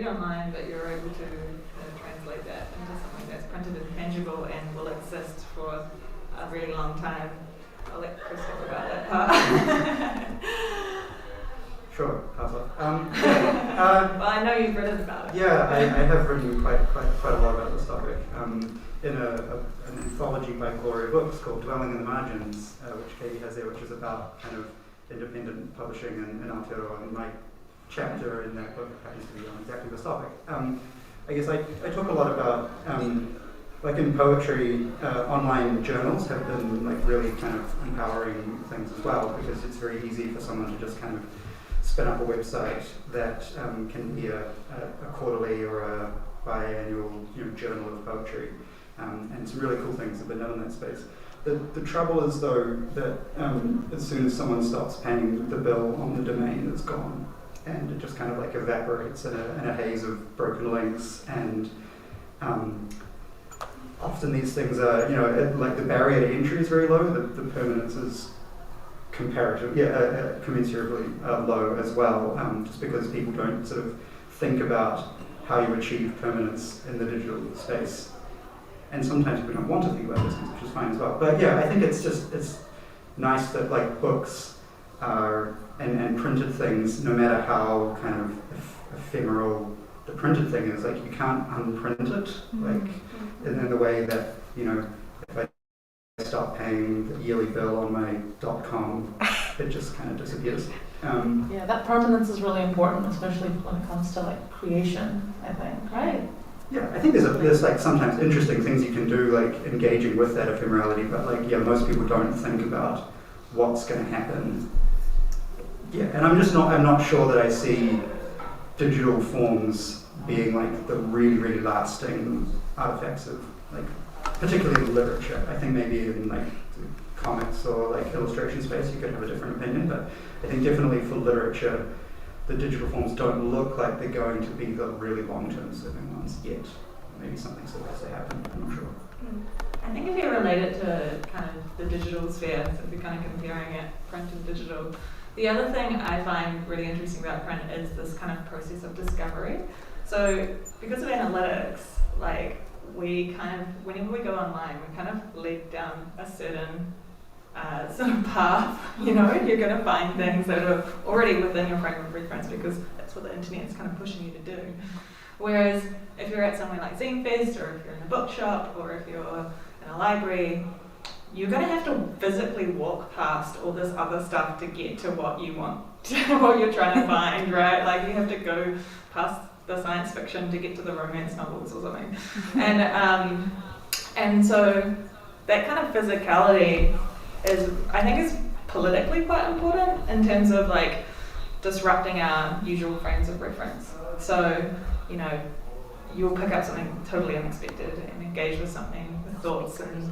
read online, but you're able to translate that into something that's printed and tangible and will exist for a really long time. I'll let Chris talk about that part. Sure, pass off. Well, I know you've written about it. Yeah, I have written quite a lot about this topic. In an anthology by Gloria Books called Dwelling in the Margins, which Katie has there, which is about kind of independent publishing in Aotearoa, and my chapter in that book happens to be on exactly this topic. I guess I talk a lot about, like in poetry, online journals have been like really kind of empowering things as well, because it's very easy for someone to just kind of spin up a website that can be a quarterly or a biannual journal of poetry, and some really cool things have been done in that space. The trouble is though that as soon as someone stops paying the bill on the domain, it's gone, and it just kind of like evaporates in a haze of broken links, and often these things are, like the barrier to entry is very low, the permanence is commensurately low as well, just because people don't sort of think about how you achieve permanence in the digital space. And sometimes people don't want to think about those things, which is fine as well. But yeah, I think it's nice that like books are and printed things, no matter how kind of ephemeral the printed thing is, like you can't unprint it, like in the way that, if I stop paying the yearly bill on my .com, it just kind of disappears. Yeah, that permanence is really important, especially when it comes to like creation, I think, right? Yeah, I think there's like sometimes interesting things you can do, like engaging with that ephemerality, but like, yeah, most people don't think about what's going to happen. Yeah, and I'm not sure that I see digital forms being like the really, really lasting artifacts of like, particularly in literature. I think maybe in like comics or like illustration space you could have a different opinion, but I think definitely for literature, the digital forms don't look like they're going to be the really long-term serving ones yet. Maybe something still has to happen, I'm not sure. I think if you relate it to kind of the digital sphere, so if you're kind of comparing it, print and digital, the other thing I find really interesting about print is this kind of process of discovery. So because of analytics, like we kind of, whenever we go online, we kind of lead down a certain sort of path, you're going to find things that are already within your frame of reference because that's what the internet is kind of pushing you to do. Whereas if you're at somewhere like Zinefest, or if you're in a bookshop, or if you're in a library, you're going to have to physically walk past all this other stuff to get to what you want, what you're trying to find, right? Like you have to go past the science fiction to get to the romance novels or something. And so that kind of physicality I think is politically quite important in terms of like disrupting our usual frames of reference. So, you'll pick up something totally unexpected and engage with something with thoughts and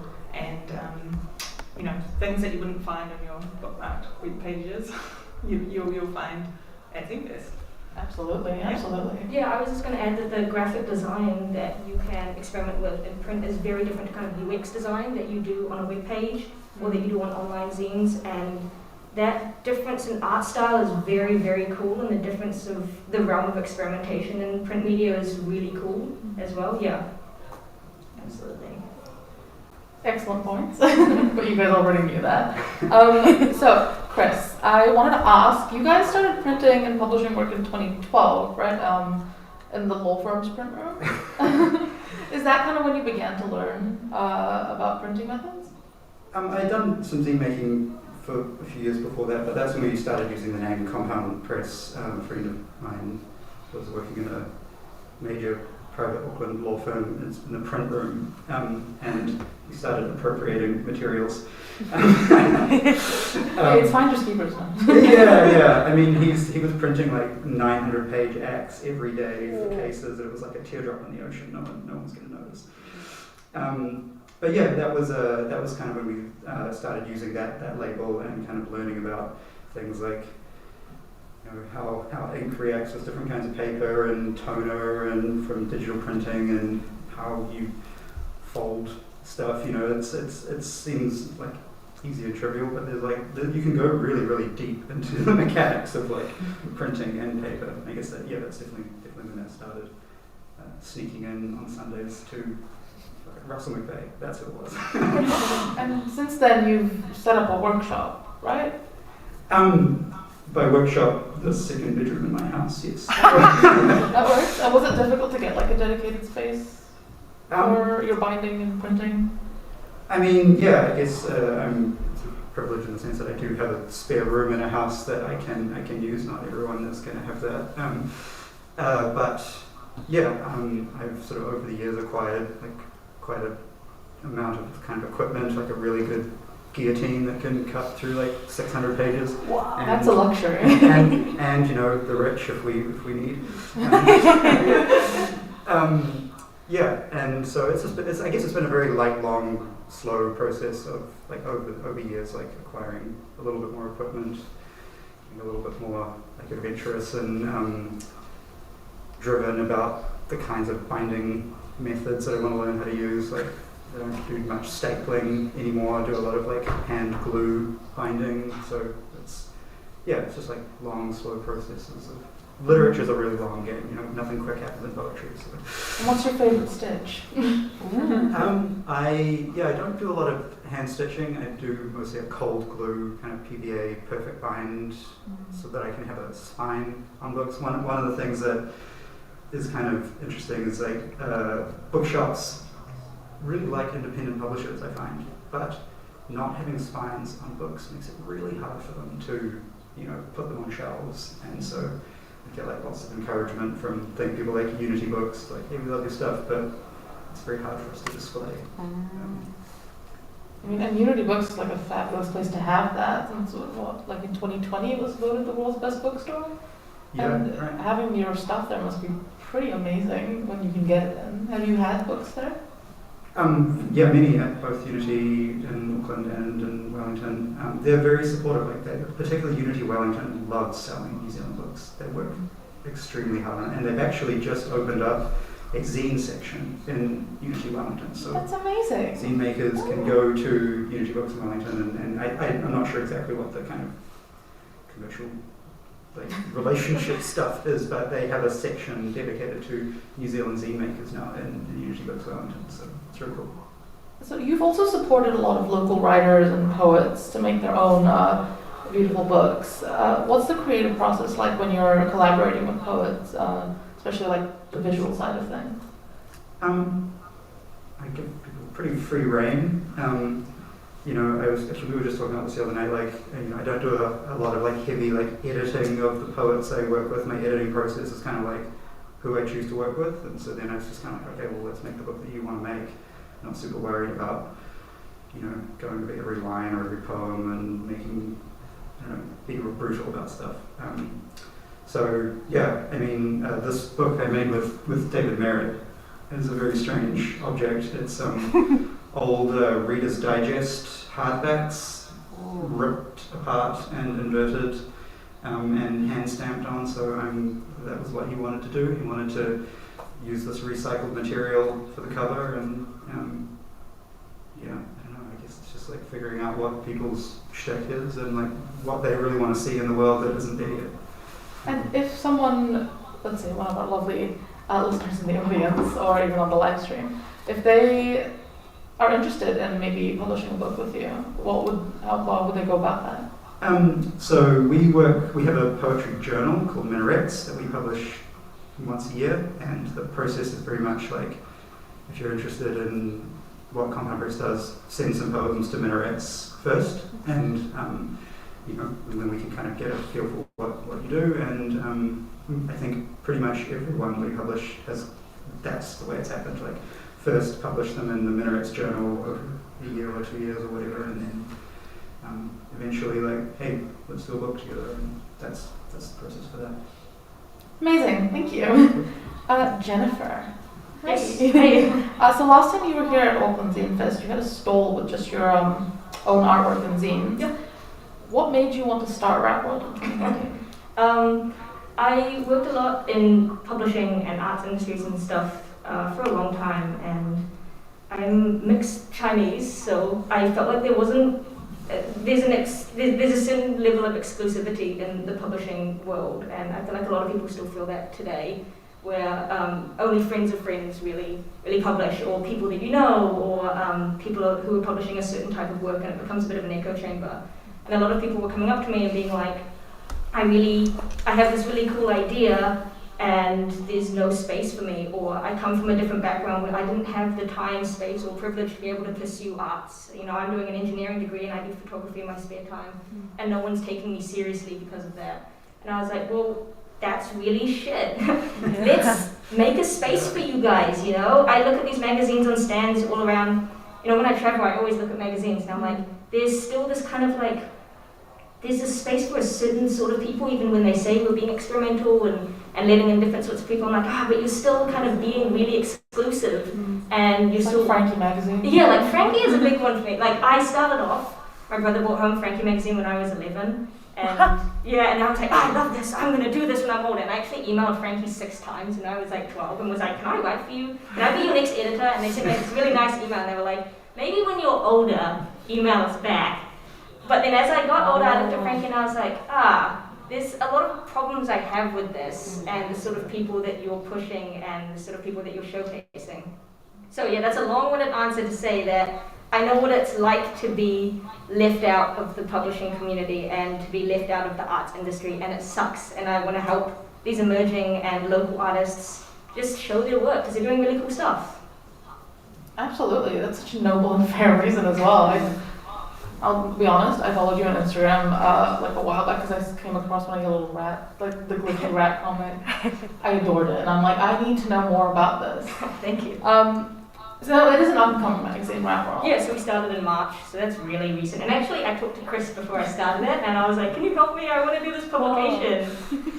things that you wouldn't find on your bookmarked web pages. You'll find at Zinefest. Absolutely. Yeah, I was just going to add that the graphic design that you can experiment with in print is very different to kind of UX design that you do on a web page or that you do on online zines, and that difference in art style is very, very cool, and the difference of the realm of experimentation in print media is really cool as well. Yeah, absolutely. Excellent points, but you guys already knew that. So, Chris, I wanted to ask, you guys started printing and publishing work in 2012, right? In the law firm's print room? Is that kind of when you began to learn about printing methods? I'd done some zine making for a few years before that, but that's when we started using the name Compound Press. A friend of mine was working in a major private Auckland law firm in the print room, and he started appropriating materials. It's finders keepers now. yeah. I mean, he was printing like 900-page acts every day for cases. It was like a teardrop in the ocean. No one's going to notice. But yeah, that was kind of when we started using that label and kind of learning about things like how ink reacts with different kinds of paper and toner and from digital printing and how you fold stuff. It seems like easy and trivial, but there's you can go really, really deep into the mechanics of like printing and paper. I guess that's definitely Auckland, and I started sneaking in on Sundays to Russell McVeigh. That's who it was. And since then, you've set up a workshop, right? By workshop, the second bedroom in my house, yes. That works. And was it difficult to get like a dedicated space for your binding and printing? I mean, yeah, I guess I'm privileged in the sense that I do have a spare room in a house that I can use. Not everyone is going to have that. But yeah, I've sort of over the years acquired like quite a amount of kind of equipment, like a really good guillotine that can cut through like 600 pages. Wow, and, that's a luxury. and you know, the rich if we need. Yeah, and so I guess it's been a very long, slow process of like over years, like acquiring a little bit more equipment, being a little bit more like adventurous and driven about the kinds of binding methods that I want to learn how to use. Like I don't do much stapling anymore. I do a lot of like hand glue binding. So it's just like long, slow processes of. Literature's a really long game, you know, nothing quick happens in poetry. So. And what's your favourite stitch? I don't do a lot of hand stitching. I do mostly a cold glue, kind of PVA perfect bind, so that I can have a spine on books. One of the things that is kind of interesting is like bookshops really like independent publishers, I find, but not having spines on books makes it really hard for them to, you know, put them on shelves, and so. I get like lots of encouragement from people like Unity Books, like, hey, we love your stuff, but it's very hard for us to display. I mean, and Unity Books is like a fabulous place to have that. And so, like in 2020, it was voted the world's best bookstore. Yeah, and right. Having your stuff there must be pretty amazing when you can get it in. Have you had books there? Yeah, many at both Unity in Auckland and in Wellington. They're very supportive. Like that, particularly Unity Wellington loves selling New Zealand books. They work extremely hard on it, and they've actually just opened up a zine section in Unity Wellington. So that's amazing. Zine makers can go to Unity Books in Wellington, and I'm not sure exactly what the kind of commercial like relationship stuff is, but they have a section dedicated to New Zealand zine makers now in Unity Books Wellington, so it's really cool. So you've also supported a lot of local writers and poets to make their own beautiful books. What's the creative process like when you're collaborating with poets, especially like the visual side of things? I give people pretty free rein. You know, we were just talking about this the other night, like, you know, I don't do a lot of like heavy like editing of the poets I work with. My editing process is kind of like who I choose to work with, and so then I was just kind of like, okay, well, let's make the book that you want to make. Not super worried about, you know, going over every line or every poem and making, you know, being brutal about stuff. So yeah, I mean, this book I made with David Merritt is a very strange object. It's old Reader's Digest hardbacks, ripped apart and inverted and hand stamped on. So that was what he wanted to do. He wanted to use this recycled material for the cover, and yeah, I don't know. I guess it's just like figuring out what people's shtick is and like what they really want to see in the world that isn't there yet. And if someone, let's say one of our lovely listeners in the audience or even on the live stream, if they are interested in maybe publishing a book with you, how would they go about that? So we have a poetry journal called Minarets that we publish once a year, and the process is very much like, if you're interested in what Compound Press does, send some poems to Minarets first, and you know, and then we can kind of get a feel for what you do, and I think pretty much everyone we publish that's the way it's happened. Like, first publish them in the Minarets journal over a year or 2 years or whatever, and then eventually like, hey, let's do a book together, and that's the process for that. Amazing, thank you. Jennifer. Yes. Hey. So last time you were here at Auckland Zinefest, you had a stall with just your own artwork and zines. Yep. What made you want to start Rap World in 2020? I worked a lot in publishing and arts industries and stuff for a long time, and I'm mixed Chinese, so I felt like there wasn't there's a certain level of exclusivity in the publishing world, and I feel like a lot of people still feel that today. where only friends of friends really publish, or people that you know, or people who are publishing a certain type of work, and it becomes a bit of an echo chamber. And a lot of people were coming up to me and being like, I have this really cool idea, and there's no space for me, or I come from a different background where I didn't have the time, space, or privilege to be able to pursue arts. You know, I'm doing an engineering degree and I do photography in my spare time, and no one's taking me seriously because of that. And I was like, well, that's really shit. Let's make a space for you guys, you know? I look at these magazines on stands all around. You know, when I travel, I always look at magazines, and I'm like, there's still this kind of like, there's a space for a certain sort of people, even when they say we're being experimental and letting in different sorts of people. I'm like, but you're still kind of being really exclusive, and you're still... Frankie magazine? Yeah, like Frankie is a big one for me. Like, I started off, my brother brought home Frankie magazine when I was 11, and yeah, and I was like, I love this, I'm going to do this when I'm older. And I actually emailed Frankie 6 times when I was like 12 and was like, can I write for you? Can I be your next editor? And they sent me this really nice email, and they were like, maybe when you're older, email us back. But then as I got older, I looked at Frankie and I was like, there's a lot of problems I have with this, and the sort of people that you're pushing and the sort of people that you're showcasing. So yeah, that's a long-winded answer to say that I know what it's like to be left out of the publishing community and to be left out of the arts industry, and it sucks, and I want to help these emerging and local artists just show their work, because they're doing really cool stuff. Absolutely, that's such a noble and fair reason as well. I'll be honest, I followed you on Instagram like a while back because I came across one of your little rat, like the glitchy rat comic. I adored it, and I'm like, I need to know more about this. Thank you. So it is an up-and-coming magazine, Rap World. Yeah, so we started in March, so that's really recent. And actually, I talked to Chris before I started it, and I was like, can you help me? I want to do this publication.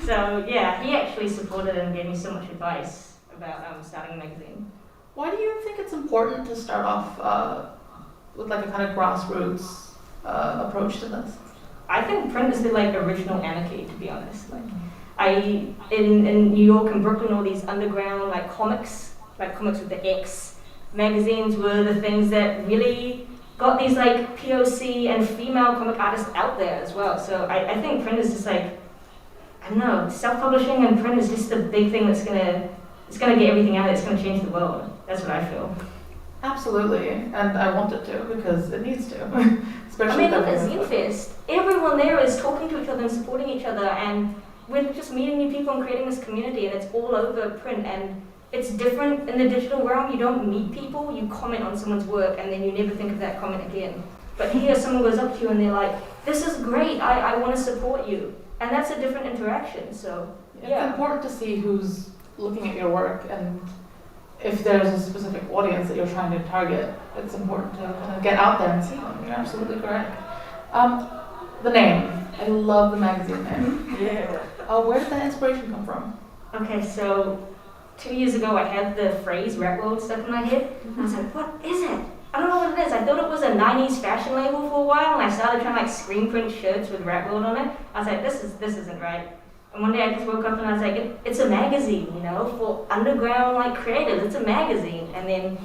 So yeah, he actually supported and gave me so much advice about starting a magazine. Why do you think it's important to start off with like a kind of grassroots approach to this? I think print is the like original anarchy, to be honest. Like, in New York and Brooklyn, all these underground like comics with the X magazines were the things that really got these like POC and female comic artists out there as well. So I think print is just like, I don't know, self-publishing and print is just the big thing that's gonna get everything out. It's gonna change the world. That's what I feel. Absolutely, and I want it to, because it needs to. Especially look at Zinefest. Everyone there is talking to each other and supporting each other, and we're just meeting new people and creating this community, and it's all over print. And it's different in the digital realm. You don't meet people, you comment on someone's work, and then you never think of that comment again. But here, someone goes up to you and they're like, this is great, I want to support you. And that's a different interaction, so yeah. It's important to see who's looking at your work, and if there's a specific audience that you're trying to target, it's important to kind of get out there and see them. You're absolutely correct. The name. I love the magazine name. Yeah. Where did that inspiration come from? Okay, so 2 years ago I had the phrase Rap World stuck in my head. And I was like, what is it? I don't know what it is. I thought it was a 90s fashion label for a while, and I started trying to like screen print shirts with Rap World on it. I was like, this isn't right. And one day I just woke up and I was like, it's a magazine, you know, for underground like creators. It's a magazine. And then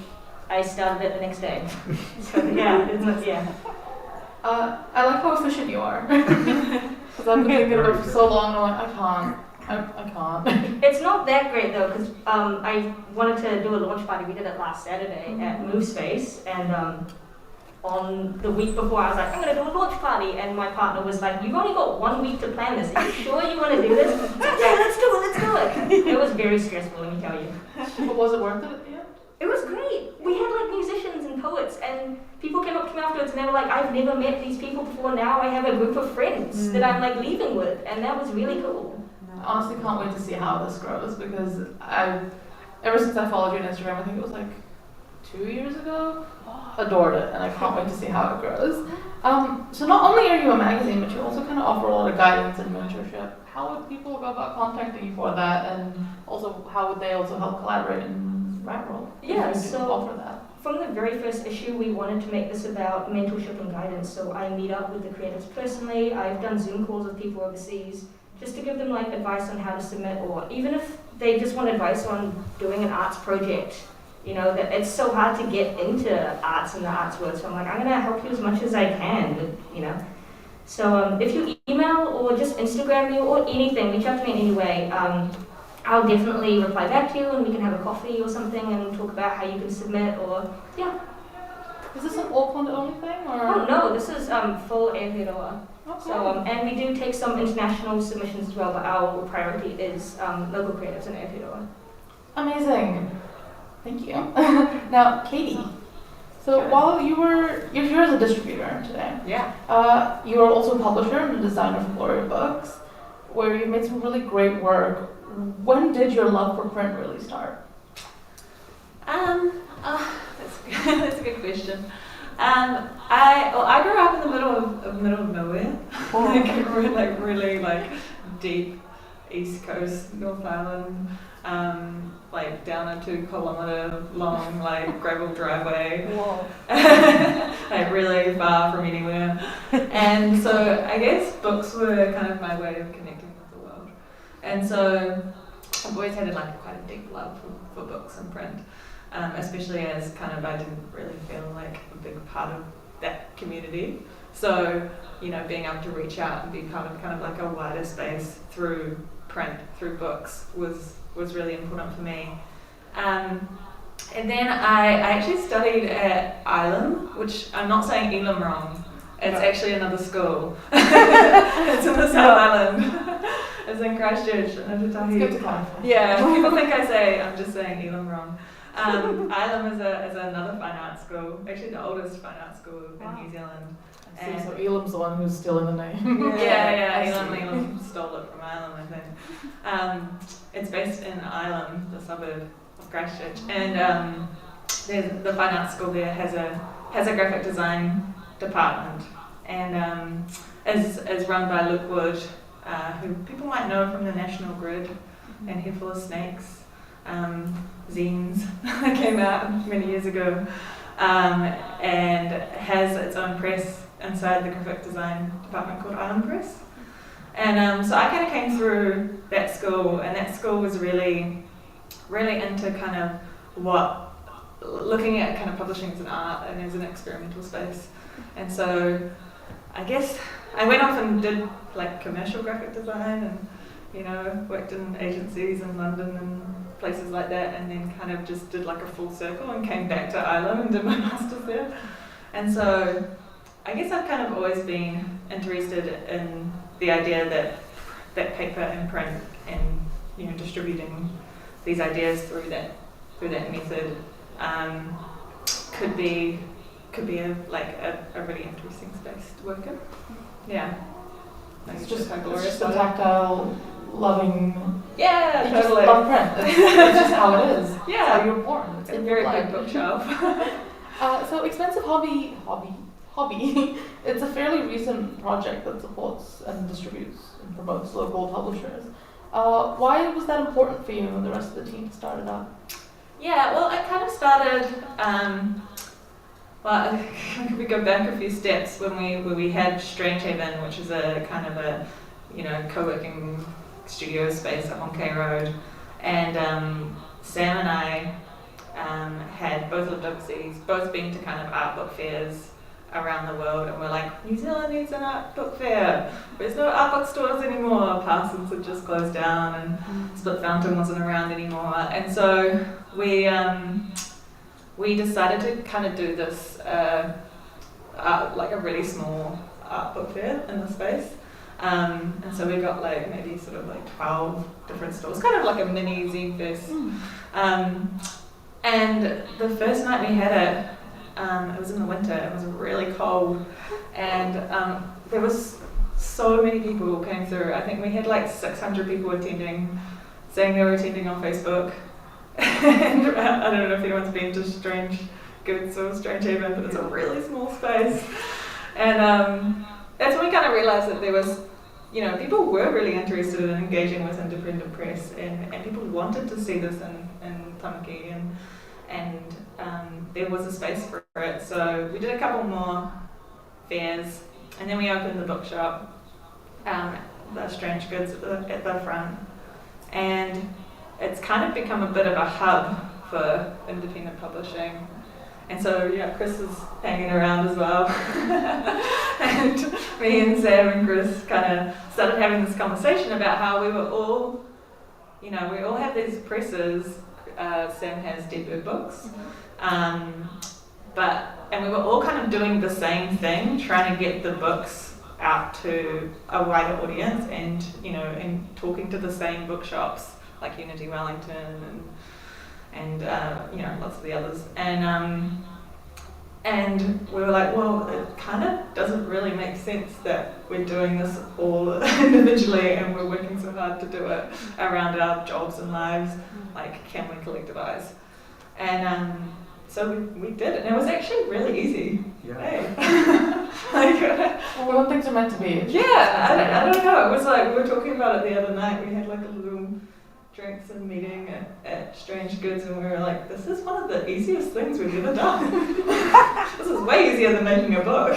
I started it the next day. So yeah, I like how efficient you are. Because I've been thinking about it for so long, and I'm like, I can't. It's not that great though, because I wanted to do a launch party. We did it last Saturday at Move Space, and on the week before I was like, I'm going to do a launch party, and my partner was like, you've only got 1 week to plan this. Are you sure you want to do this? Yeah, let's do it. It was very stressful, let me tell you. But was it worth it at the end? It was great. We had like musicians and poets, and people came up to me afterwards and they were like, I've never met these people before. Now I have a group of friends that I'm like leaving with, and that was really cool. I honestly can't wait to see how this grows, because ever since I followed you on Instagram, I think it was like 2 years ago, adored it, and I can't wait to see how it grows. So not only are you a magazine, but you also kind of offer a lot of guidance and mentorship. How would people go about contacting you for that, and also how would they also help collaborate in Rap World? Yeah, if you so offer that. From the very first issue, we wanted to make this about mentorship and guidance. So I meet up with the creators personally. I've done Zoom calls with people overseas just to give them like advice on how to submit, or even if they just want advice on doing an arts project. You know, that it's so hard to get into arts and the arts world. So I'm like, I'm going to help you as much as I can, you know. So if you email or just Instagram me or anything, reach out to me in any way. I'll definitely reply back to you and we can have a coffee or something and talk about how you can submit or, yeah. Is this an Auckland only thing or? Oh no, this is full Aotearoa. Okay. So, and we do take some international submissions as well, but our priority is local creatives in Aotearoa. Amazing. Thank you. Now, Katie. So Okay. while you're here as a distributor today, Yeah. you are also a publisher and a designer for Gloria Books, where you've made some really great work. When did your love for print really start? That's a good question. I grew up in the middle of nowhere, like really like deep East Coast North Island, like down a 2-kilometre long like gravel driveway. Whoa. Like really far from anywhere. And so I guess books were kind of my way of connecting with the world. And so I've always had like quite a deep love for books and print, especially as kind of I didn't really feel like a big part of that community. So, you know, being able to reach out and be part of kind of like a wider space through print, through books was really important for me. And then I actually studied at Elam, which I'm not saying Elam wrong. It's actually another school. It's in the South Island. It's in Christchurch in Aotearoa. It's good to clarify. Yeah, people think I'm just saying Elam wrong. Elam is another fine art school, actually the oldest fine art school in New Zealand. I see, so Elam's the one who's still in the name. Elam stole it from Elam, I think. It's based in Elam, the suburb of Christchurch, and the fine art school there has a graphic design department, and is run by Luke Wood, who people might know from the National Grid and Head Full of Snakes, zines that came out many years ago, and has its own press inside the graphic design department called Island Press. And so I kind of came through that school, and that school was really into kind of looking at kind of publishing as an art and as an experimental space. And so I guess I went off and did like commercial graphic design and, you know, worked in agencies in London and places like that, and then kind of just did like a full circle and came back to Ireland and did my master's there. And so I guess I've kind of always been interested in the idea that paper and print and, you know, distributing these ideas through that method could be a really interesting space to work in. Yeah. It's just a tactile, loving. Yeah, you totally. Just love print. It's just how it is. Yeah. It's how you're born. It's a very big bookshelf. So Expensive Hobby. It's a fairly recent project that supports and distributes and promotes local publishers. Why was that important for you and the rest of the team started up? Yeah, well, I kind of started. Well, if we go back a few steps when we had Strangehaven, which is a kind of a, you know, co-working studio space up on K Road, and Sam and I had both lived overseas, both been to kind of art book fairs around the world, and we're like, New Zealand needs an art book fair. There's no art book stores anymore. Parsons had just closed down, and Split Fountain wasn't around anymore, and so we decided to kind of do this like a really small art book fair in the space. And so we got like maybe sort of like 12 different stores, kind of like a mini Zinefest. And the first night we had it, it was in the winter, it was really cold, and there was so many people who came through. I think we had like 600 people attending, saying they were attending on Facebook. And I don't know if anyone's been to Strange Goods or Strangehaven, but it's a really small space. And that's when we kind of realised that there was, you know, people were really interested in engaging with independent press, and people wanted to see this in Tāmaki, and there was a space for it. So we did a couple more fairs, and then we opened the bookshop, the Strange Goods at the front, and it's kind of become a bit of a hub for independent publishing. And so, yeah, Chris is hanging around as well. And me and Sam and Chris kind of started having this conversation about how we were all you know, we all have these presses. Sam has Deadbird Books, and we were all kind of doing the same thing, trying to get the books out to a wider audience, and you know, and talking to the same bookshops like Unity Wellington and you know, lots of the others, and we were like, well, it kind of doesn't really make sense that we're doing this all individually and we're working so hard to do it around our jobs and lives. Like, can we collectivise? And so we did, and it was actually really easy. Yeah. Hey. Well, when things are meant to be. Yeah, I don't know. It was like, we were talking about it the other night. We had like a little drinks and meeting at Strange Goods, and we were like, this is one of the easiest things we've ever done. This is way easier than making a book.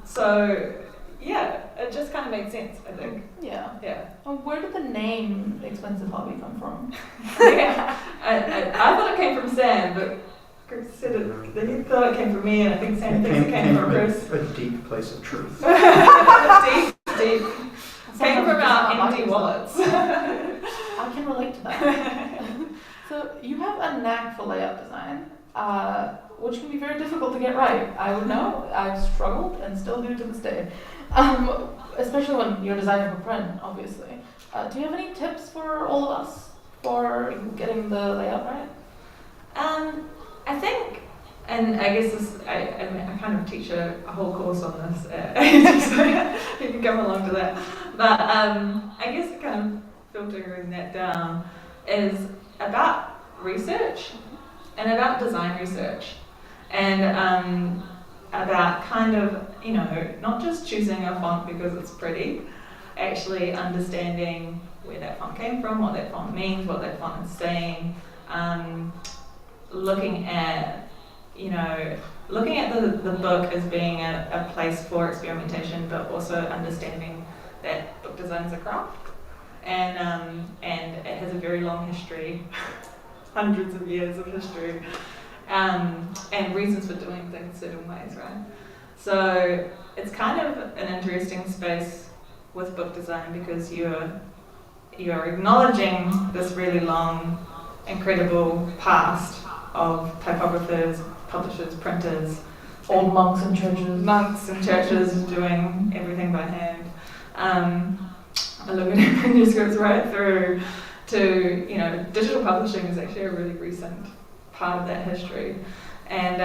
So yeah, it just kind of made sense, I think. Yeah. Yeah. And where did the name Expensive Hobby come from? Yeah. I thought it came from Sam, but Chris said he thought it came from me, and I think Sam thinks it came from Chris. A deep place of truth. Deep. Came from our empty wallets. I can relate to that. So you have a knack for layout design, which can be very difficult to get right. I would know. I've struggled and still do to this day, especially when you're designing for print, obviously. Do you have any tips for all of us for getting the layout right? I think, and I guess this, I kind of teach a whole course on this, so you can come along to that. But I guess kind of filtering that down is about research and about design research, and about kind of, you know, not just choosing a font because it's pretty, actually understanding where that font came from, what that font means, what that font is saying, looking at the book as being a place for experimentation, but also understanding that book design is a craft, and it has a very long history, hundreds of years of history, and reasons for doing things certain ways, right? So it's kind of an interesting space with book design, because you're acknowledging this really long, incredible past of typographers, publishers, printers, Old monks and churches doing everything by hand. Looking at manuscripts right through to, you know, digital publishing is actually a really recent part of that history, and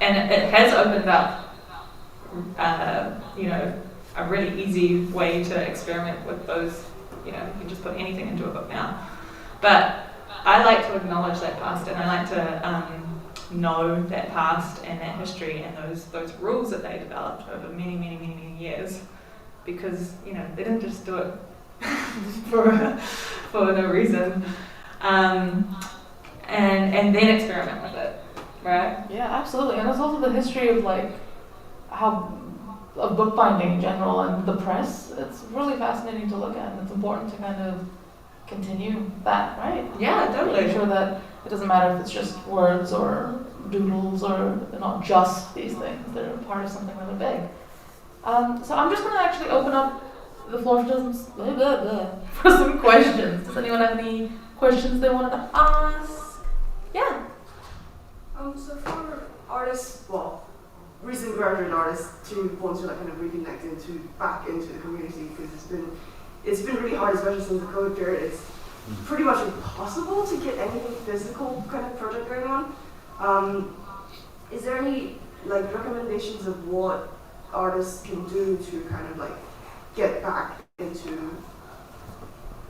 it has opened up, you know, a really easy way to experiment with those. You know, you can just put anything into a book now, but I like to acknowledge that past, and I like to know that past and that history and those rules that they developed over many years, because, you know, they didn't just do it for no reason, and then experiment with it, right? Yeah, absolutely. And it's also the history of like how of bookbinding in general and the press. It's really fascinating to look at, and it's important to kind of continue that, right? Yeah, totally. Make sure that it doesn't matter if it's just words or doodles, or they're not just these things, they're part of something really big. So I'm just going to actually open up the floor for some questions. Does anyone have any questions they wanted to ask? Yeah. So for artists, well, recent graduate artists to want to like kind of reconnect back into the community, because it's been really hard, especially since the COVID period. It's pretty much impossible to get anything physical kind of project going on. Is there any like recommendations of what artists can do to kind of like get back into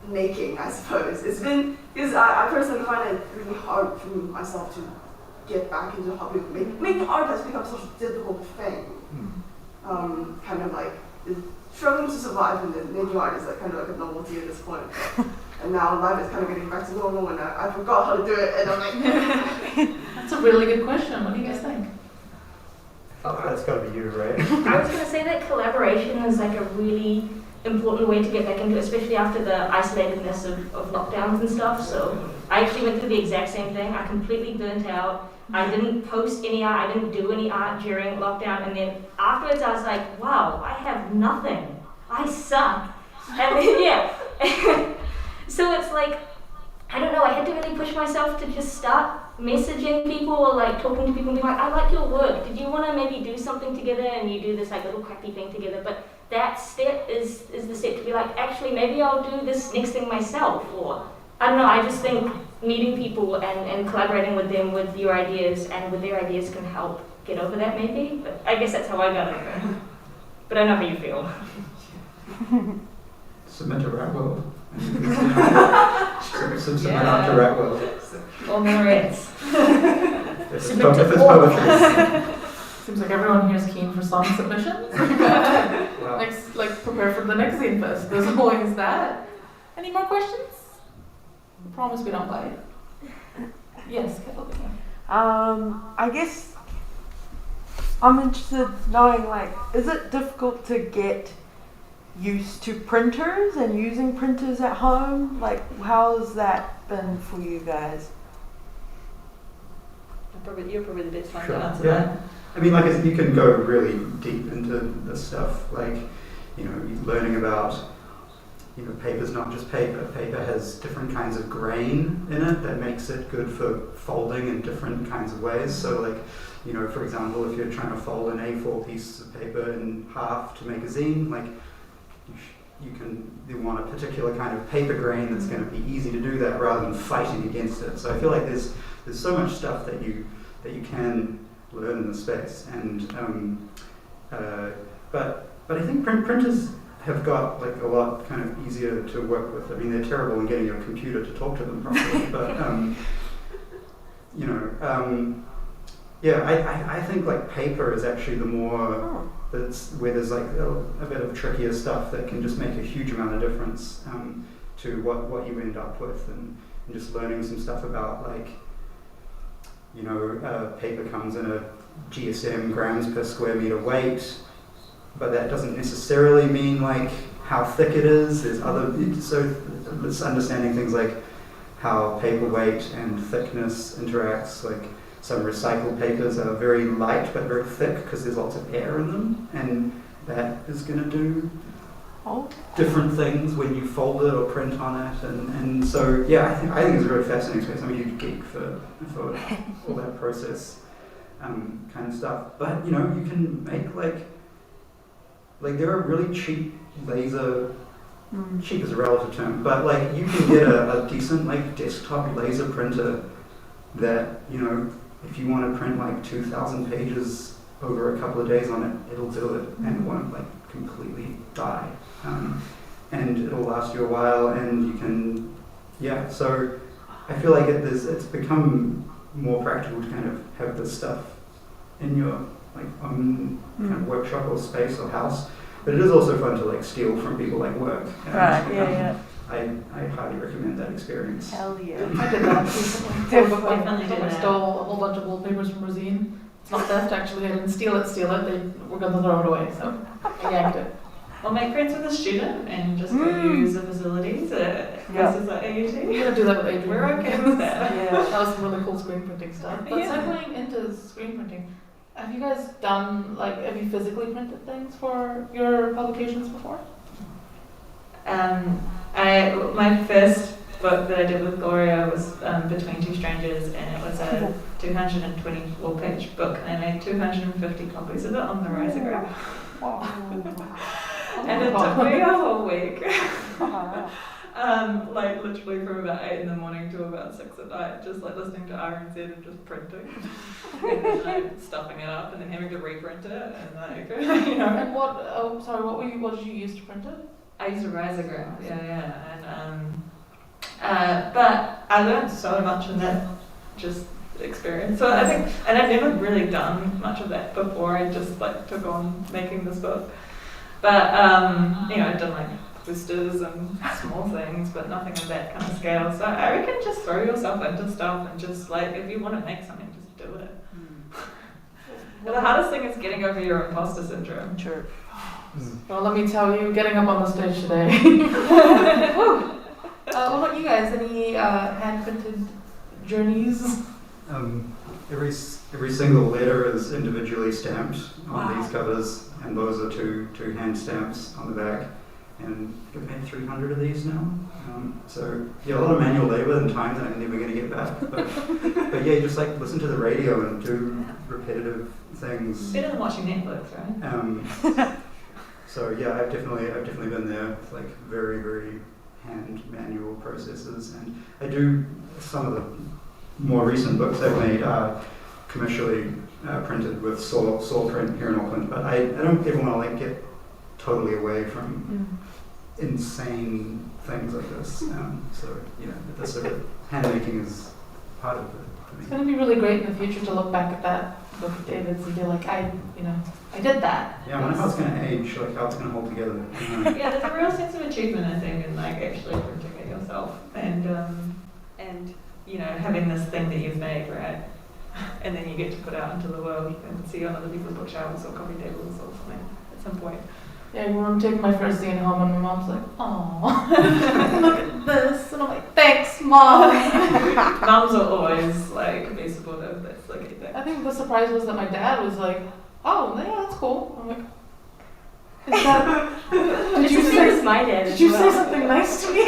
making, I suppose? It's been, because I personally find it really hard for myself to get back into the hobby of making art has become such a difficult thing. Kind of like struggling to survive, and then making art is like kind of like a novelty at this point. And now life is kind of getting back to normal, and I forgot how to do it, and I'm like... That's a really good question. What do you guys think? That's got to be you, right? I was going to say that collaboration is like a really important way to get back into it, especially after the isolatedness of lockdowns and stuff. So I actually went through the exact same thing. I completely burnt out. I didn't post any art. I didn't do any art during lockdown. And then afterwards I was like, wow, I have nothing. I suck. And then, yeah. So it's like, I don't know, I had to really push myself to just start messaging people or like talking to people and being like, I like your work, did you want to maybe do something together? And you do this like little crappy thing together, but that step is the step to be like, actually maybe I'll do this next thing myself. Or I don't know, I just think meeting people and collaborating with them with your ideas and with their ideas can help get over that maybe. But I guess that's how I got over. But I know how you feel. Submit to Ratwell. Submit out to Ratwell. On the rates. If it's Submit to poetry. Seems like everyone here is keen for song submissions. Wow. like prepare for the next Zinefest. There's always that. Any more questions? I promise we don't bite. Yes, Kelly. I guess I'm interested in knowing, like, is it difficult to get used to printers and using printers at home? Like, how has that been for you guys? You're probably the best one Sure. to answer Yeah. that. I mean, like, you can go really deep into this stuff, like, you know, learning about, you know, paper's not just paper. Paper has different kinds of grain in it that makes it good for folding in different kinds of ways. So, like, you know, for example, if you're trying to fold an A4 piece of paper in half to make a zine, like, you want a particular kind of paper grain that's going to be easy to do that rather than fighting against it. So I feel like there's so much stuff that you can learn in the space, and but I think printers have got like a lot kind of easier to work with. I mean, they're terrible in getting your computer to talk to them properly, but you know, yeah, I think like paper is actually the more that's where there's like a bit of trickier stuff that can just make a huge amount of difference to what you end up with, and just learning some stuff about, like, you know, paper comes in a GSM, grams per square meter weight, but that doesn't necessarily mean like how thick it is. There's other, so it's understanding things like how paper weight and thickness interacts. Like, some recycled papers are very light but very thick because there's lots of air in them, and that is going to do different things when you fold it or print on it, and so yeah, I think it's a really fascinating space. I'm a huge geek for all that process kind of stuff. But you know, you can make like there are really cheap laser. Cheap is a relative term, but like you can get a decent like desktop laser printer that, you know, if you want to print like 2,000 pages over a couple of days on it, it'll do it, and it won't like completely die, and it'll last you a while, and you can, yeah. So I feel like it's become more practical to kind of have this stuff in your like own kind of workshop or space or house, but it is also fun to like steal from people at work. Right, yeah. I highly recommend that experience. Hell yeah. I did that recently. Definitely did I that. stole a whole bunch of old papers from Rosine. It's not theft, actually. I didn't steal it. They were going to throw it away, so I yanked it. Or make friends with a student and just go use the facilities at places like AUT. We're going to do that with Adrian. We're okay with that. Yeah. That was some really cool screen printing stuff. But segueing into screen printing, have you guys have you physically printed things for your publications before? My first book that I did with Gloria was Between Two Strangers, and it was a 224-page book, and I made 250 copies of it on the risograph. And it took me a whole week. Like literally from about 8 in the morning to about 6 at night, just like listening to RNZ and just printing, and then like stuffing it up, and then having to reprint it, and like you know. And what did you use to print it? I used a risograph, and but I learned so much in that just experience. So I think, and I've never really done much of that before. I just like took on making this book, but you know, I've done like posters and small things, but nothing of that kind of scale. So I reckon just throw yourself into stuff and just like, if you want to make something, just do it. And the hardest thing is getting over your imposter syndrome. Sure. Well, let me tell you, getting up on the stage today. What about you guys? Any hand-printed journeys? Every single letter is individually stamped on these covers, and those are two hand stamps on the back. and I've made 300 of these now. So yeah, a lot of manual labor and time that I'm never going to get back. But yeah, just like listen to the radio and do repetitive things. Better than watching Netflix, right? So yeah, I've definitely been there with like very, very hand manual processes, and I do some of the more recent books I've made are commercially printed with saw print here in Auckland, but I don't ever want to like get totally away from insane things like this. So yeah, this sort of hand making is part of it for me. It's going to be really great in the future to look back at that book of David's and be like, I did that. Yeah, I wonder how it's going to age, like how it's going to hold together. Yeah, there's a real sense of achievement, I think, in like actually printing it yourself and you know, having this thing that you've made, right? And then you get to put out into the world and see on other people's bookshelves or coffee tables or something at some point. Yeah, I remember taking my first zine home and my mom's like, "Oh, look at this," and I'm like, "Thanks, Mom." Mums are always like be supportive. That's like a thing. I think the surprise was that my dad was like, "Oh, yeah, that's cool." I'm like, "Is that? It's the same as my dad. Did as you well. say something nice to me?"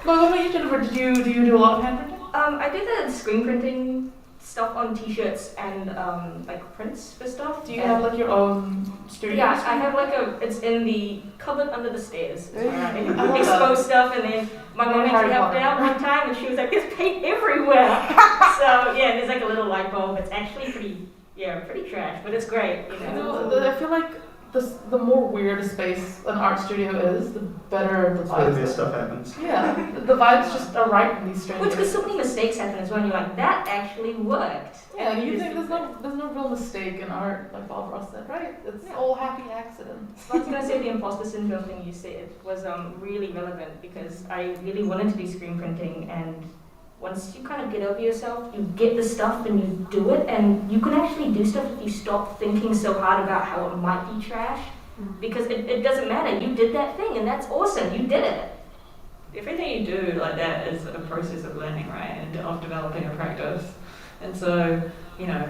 But what about you, Jennifer? Do you do a lot of hand printing? I did the screen printing stuff on t-shirts and like prints for stuff. Do you have like your own studio? Yeah, I have like it's in the cupboard under the stairs. I love Exposed stuff, and then my mom Harry actually helped Potter. out one time, and she was like, "There's paint everywhere." So yeah, there's like a little light bulb. It's actually pretty trash, but it's great. You know. I feel like the more weird a space an art studio is, the better the That's where the vibes. best stuff happens. Yeah, the vibes just are right in these strange Well, it's because areas. so many mistakes happen as well, and you're like, that actually worked. Yeah, and you think there's no real mistake in art, like Bob Ross said, right? It's Yeah. all happy accidents. I was going to say the imposter syndrome thing you said was really relevant because I really wanted to do screen printing, and once you kind of get over yourself, you get the stuff and you do it, and you can actually do stuff if you stop thinking so hard about how it might be trash, because it doesn't matter. You did that thing, and that's awesome. You did it. Everything you do like that is a process of learning, right, and of developing a practice. And so, you know,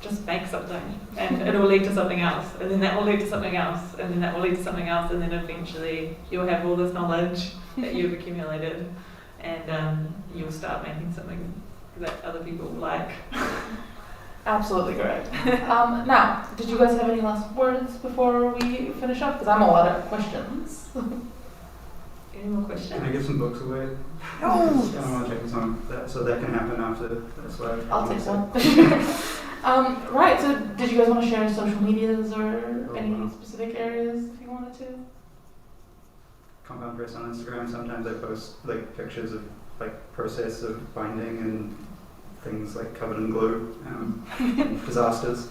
just make something, and it will lead to something else, and then that will lead to something else, and then that will lead to something else, and then eventually you'll have all this knowledge that you've accumulated, and you'll start making something that other people like. Absolutely correct. Now, did you guys have any last words before we finish up? Because I'm all out of questions. Any more Can I questions? give some books away? Oh. I want to take some of that, so that can happen after. That's why I'll take one. Right, so did you guys want to share social medias or any specific areas if you wanted to? Compound Press on Instagram. Sometimes I post like pictures of like process of binding and things like covered in glue, and disasters.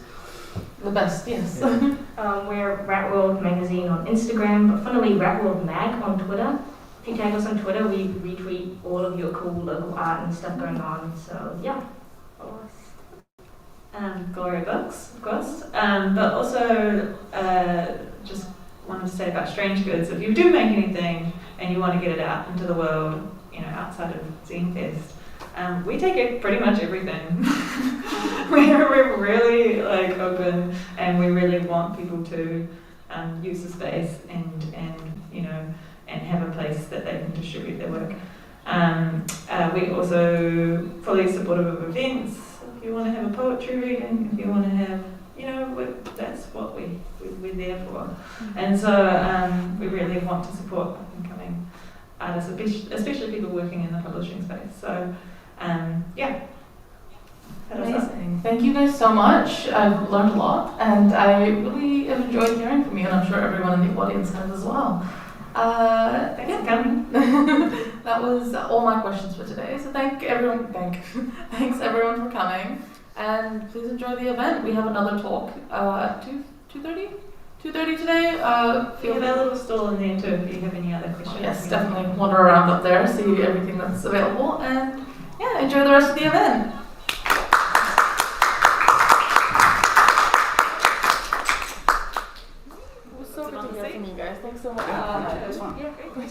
The best, yes. Yeah. We're Rat World Magazine on Instagram, but funnily Rat World Mag on Twitter. If you tag us on Twitter, we retweet all of your cool local art and stuff going on. So yeah, follow us. Gloria Books, of course, but also just wanted to say about Strange Goods. If you do make anything and you want to get it out into the world, you know, outside of Zinefest, we take it pretty much everything. We're really like open, and we really want people to use the space and you know, and have a place that they can distribute their work. We also fully supportive of events. If you want to have a poetry reading, if you want to have, you know, that's what we're there for. And so we really want to support up and coming artists, especially people working in the publishing space. So yeah. Amazing. Thank you guys so much. I've learned a lot, and I really have enjoyed hearing from you, and I'm sure everyone in the audience has as well. Thanks for coming. That was all my questions for today. So thanks everyone for coming, and please enjoy the event. We have another talk at 2:30 today. We have a little stall in there too if you have any other questions. Yes, definitely wander around up there, see everything that's available, and yeah, enjoy the rest of the event. It was so good to hear from you guys. Thanks so much. Yeah, that's fun. Yeah, great.